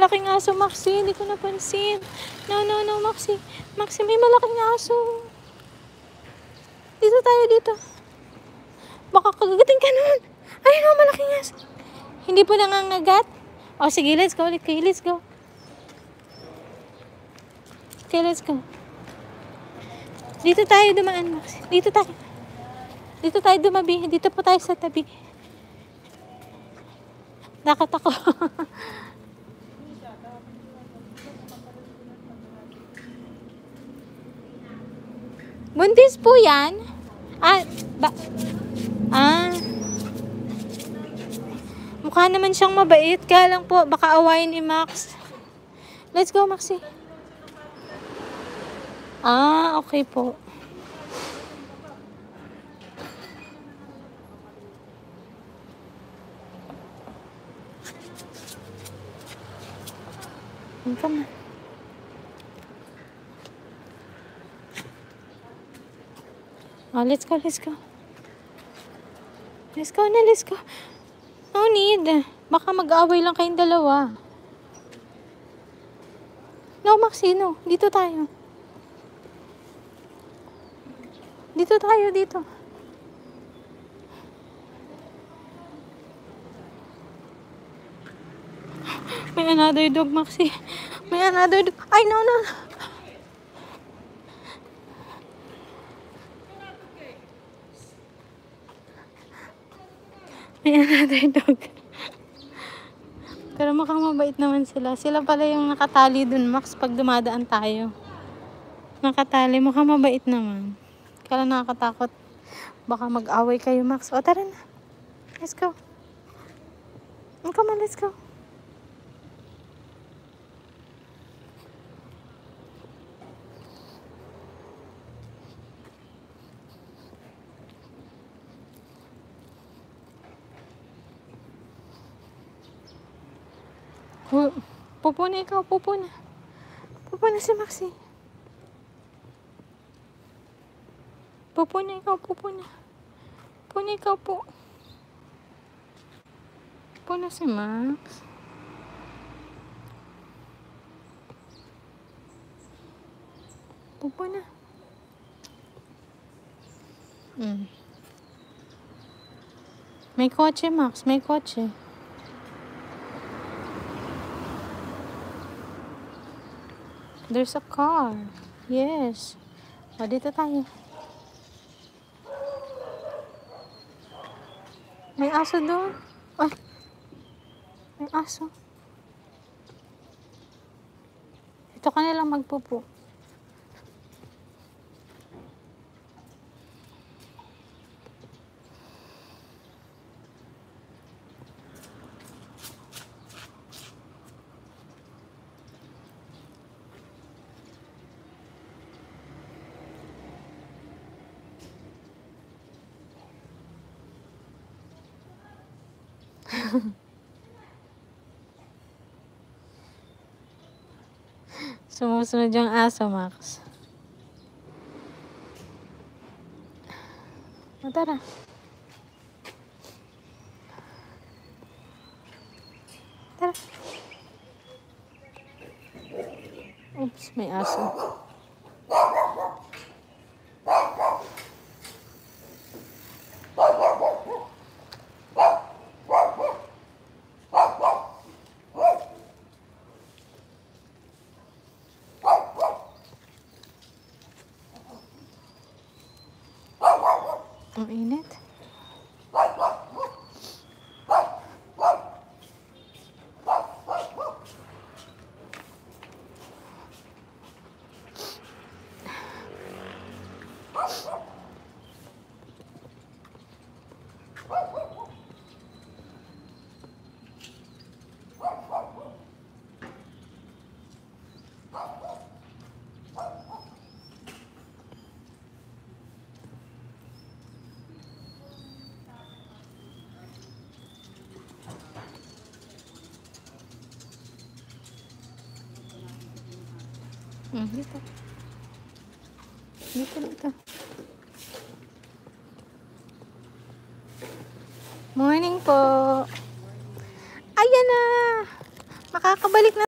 malaking aso, Maxi. Hindi ko napansin. No, Maxi. Maxi, may malaking aso. Dito tayo, dito. Baka kagagatin ka naman. Ayun o, malaking aso. Hindi po nangangagat? O, sige, let's go ulit kayo. Let's go. Okay, let's go. Dito tayo dumaan, Maxi. Dito tayo. Dito tayo dumabi. Dito po tayo sa tabi. Takot ako. Buntis po yan? Mukha naman siyang mabait. Kaya lang po, baka awayin ni Max. Let's go, Maxi. Okay po. Come on. Oh, let's go. Let's go na, let's go. No need. Baka mag-aaway lang kayong dalawa. No, Maxi, no. Dito tayo. Dito. May another dog, Maxi. May another dog. Ay, no. May another dog. Pero mukhang mabait naman sila. Sila pala yung nakatali dun, Max, pag dumadaan tayo. Nakatali. Mukhang mabait naman. Kaya nakakatakot. Baka mag-away kayo, Max. O, tara na. Let's go. Come on, let's go. Pupo na ikaw, pupo na. Pupo na si Maxi. Pupo na ikaw, pupo na. Pupo na ikaw po. Pupo na si Max. Pupo na. May kotse, Max. May kotse. There's a car. Yes. O, dito tayo. May aso doon. Ay. May aso. Ito ka nilang magpupo. Sumusunod yung aso, Max. O, tara. Tara. Oops, may aso. Ang init. Dito. Dito. Morning po. Ayan na. Makakabalik na.